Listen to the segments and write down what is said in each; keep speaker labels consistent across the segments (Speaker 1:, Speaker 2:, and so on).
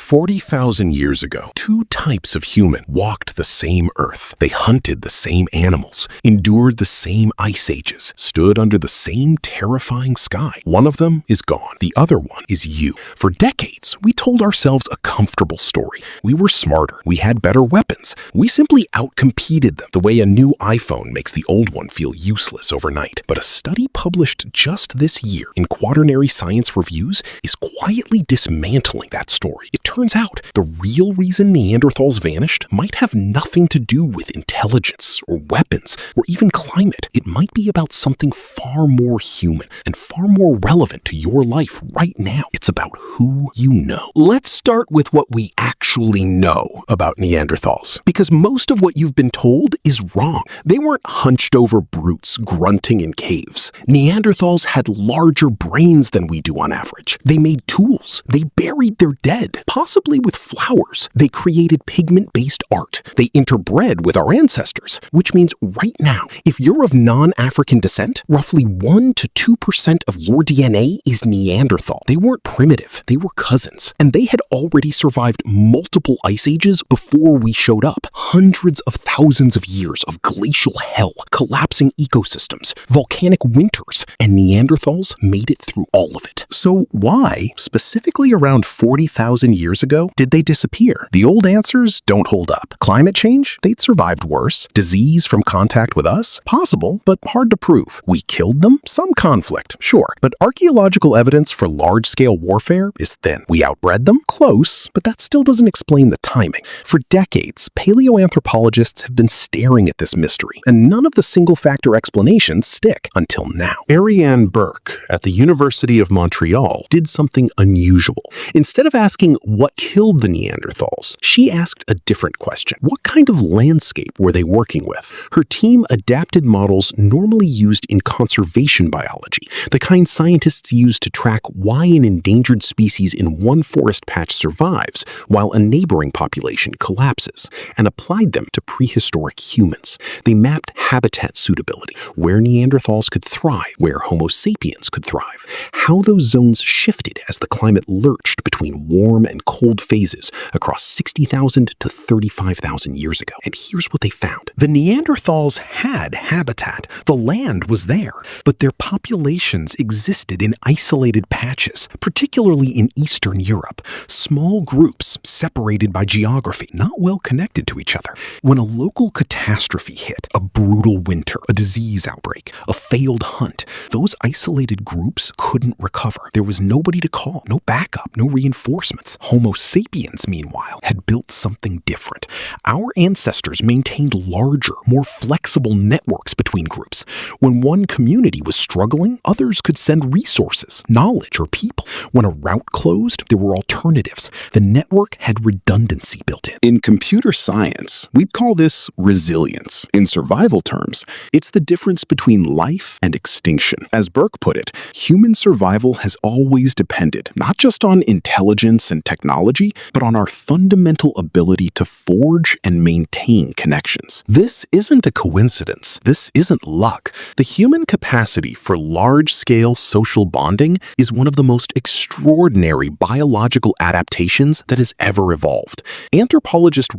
Speaker 1: 40,000 years ago, two types of human walked the same earth. They hunted the same animals, endured the same ice ages, stood under the same terrifying sky. One of them is gone. The other one is you. For decades, we told ourselves a comfortable story. We were smarter. We had better weapons. We simply outcompeted them the way a new iPhone makes the old one feel useless overnight. But a study published just this year in Quaternary Science Reviews is quietly dismantling that story. It turns out the real reason Neanderthals vanished might have nothing to do with intelligence or weapons or even climate. It might be about something far more human and far more relevant to your life right now. It's about who you know. Let's start with what we actually know about Neanderthals, because most of what you've been told is wrong. They weren't hunched over brutes grunting in caves. Neanderthals had larger brains than we do on average. They made tools. They buried their dead, possibly with flowers. They created pigment-based art. They interbred with our ancestors, which means right now, if you're of non-African descent, roughly 1 to 2% of your DNA is Neanderthal. They weren't primitive. They were cousins. And they had already survived multiple ice ages before we showed up. Hundreds of thousands of years of glacial hell, collapsing ecosystems, volcanic winters, and Neanderthals made it through all of it. So why, specifically around 40,000 years ago, did they disappear? The old answers don't hold up. Climate change? They'd survived worse. Disease from contact with us? Possible, but hard to prove. We killed them? Some conflict, sure. But archaeological evidence for large-scale warfare is thin. We outbred them? Close, but that still doesn't explain the timing. For decades, paleoanthropologists have been staring at this mystery, and none of the single-factor explanations stick until now. Ariane Burke at the University of Montreal did something unusual. Instead of asking what killed the Neanderthals, she asked a different question. What kind of landscape were they working with? Her team adapted models normally used in conservation biology, the kind scientists use to track why an endangered species in one forest patch survives while a neighboring population collapses, and applied them to prehistoric humans. They mapped habitat suitability, where Neanderthals could thrive, where Homo sapiens could thrive, how those zones shifted as the climate lurched between warm and cold phases across 60,000 to 35,000 years ago. And here's what they found. The Neanderthals had habitat. The land was there, but their populations existed in isolated patches, particularly in Eastern Europe. Small groups separated by geography, not well connected to each other. When a local catastrophe hit, a brutal winter, a disease outbreak, a failed hunt, those isolated groups couldn't recover. There was nobody to call, no backup, no reinforcements. Homo sapiens, meanwhile, had built something different. Our ancestors maintained larger, more flexible networks between groups. When one community was struggling, others could send resources, knowledge, or people. When a route closed, there were alternatives. The network had redundancy built in. In computer science, we'd call this resilience. In survival terms, it's the difference between life and extinction. As Burke put it, human survival has always depended not just on intelligence and technology, but on our fundamental ability to forge and maintain connections. This isn't a coincidence. This isn't luck. The human capacity for large-scale social bonding is one of the most extraordinary biological adaptations that has ever evolved. Anthropologist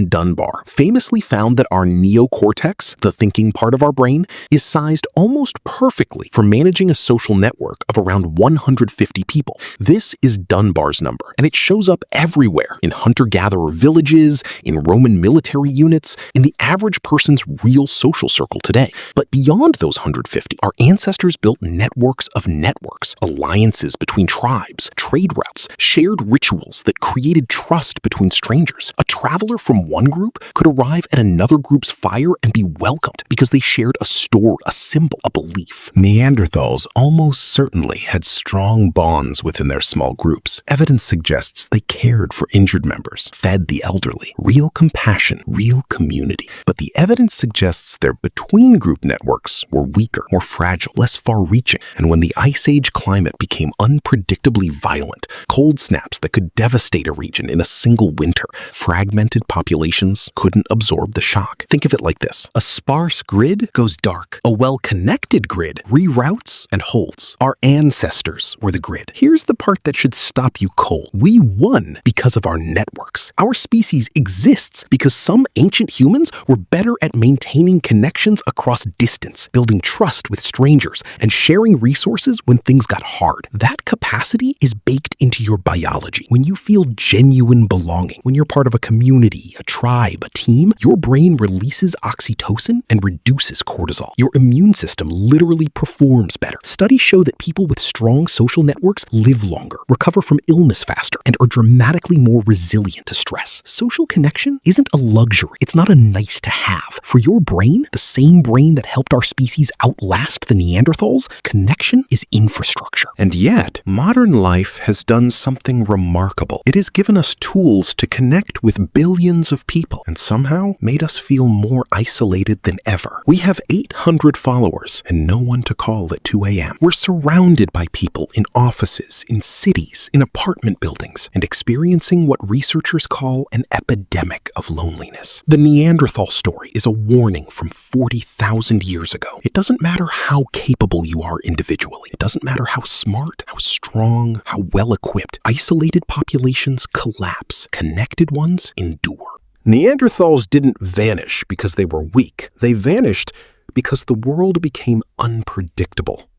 Speaker 1: Dunbar famously found that our neocortex, the thinking part of our brain, is sized almost perfectly for managing a social network of around 150 people. This is Dunbar's number, and it shows up everywhere, in hunter-gatherer villages, in Roman military units, in the average person's real social circle today. But beyond those 150, our ancestors built networks of networks, alliances between tribes, trade routes, shared rituals that created trust between strangers. A traveler from one group could arrive at another group's fire and be welcomed because they shared a story, a symbol, a belief. Neanderthals almost certainly had strong bonds within their small groups. Evidence suggests they cared for injured members, fed the elderly. Real compassion, real community. But the evidence suggests their between-group networks were weaker, more fragile, less far-reaching. And when the Ice Age climate became unpredictably violent, cold snaps that could devastate a region in a single winter, fragmented populations couldn't absorb the shock. Think of it like this. A sparse grid goes dark. A well-connected grid reroutes and holds. Our ancestors were the grid. Here's the part that should stop you cold. We won because of our networks. Our species exists because some ancient humans were better at maintaining connections across distance, building trust with strangers, and sharing resources when things got hard. That capacity is baked into your biology. When you feel genuine belonging, when you're part of a community, a tribe, a team, your brain releases oxytocin and reduces cortisol. Your immune system literally performs better. Studies show that people with strong social networks live longer, recover from illness faster, and are dramatically more resilient to stress. Social connection isn't a luxury. It's not a nice to have. For your brain, the same brain that helped our species outlast the Neanderthals, connection is infrastructure.
Speaker 2: And yet, modern life has done something remarkable. It has given us tools to connect with billions of people and somehow made us feel more isolated than ever. We have 800 followers and no one to call at 2 a.m. We're surrounded by people in offices, in cities, in apartment buildings, and experiencing what researchers call an epidemic of loneliness. The Neanderthal story is a warning from 40,000 years ago. It doesn't matter how capable you are individually. It doesn't matter how smart, how strong, how well-equipped. Isolated populations collapse. Connected ones endure. Neanderthals didn't vanish because they were weak. They vanished because the world became unpredictable.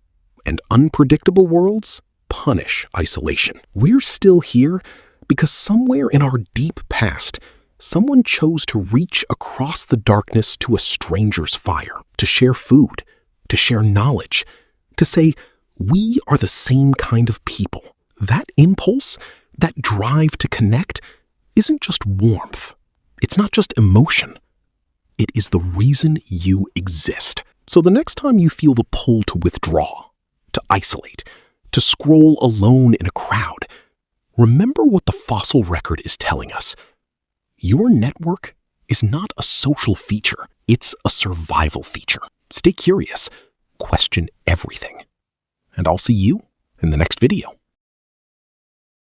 Speaker 2: And unpredictable worlds punish isolation. We're still here because somewhere in our deep past, someone chose to reach across the darkness to a stranger's fire, to share food, to share knowledge, to say, we are the same kind of people. That impulse, that drive to connect, isn't just warmth. It's not just emotion. It is the reason you exist. So the next time you feel the pull to withdraw, to isolate, to scroll alone in a crowd, remember what the fossil record is telling us. Your network is not a social feature. It's a survival feature. Stay curious. Question everything. And I'll see you in the next video.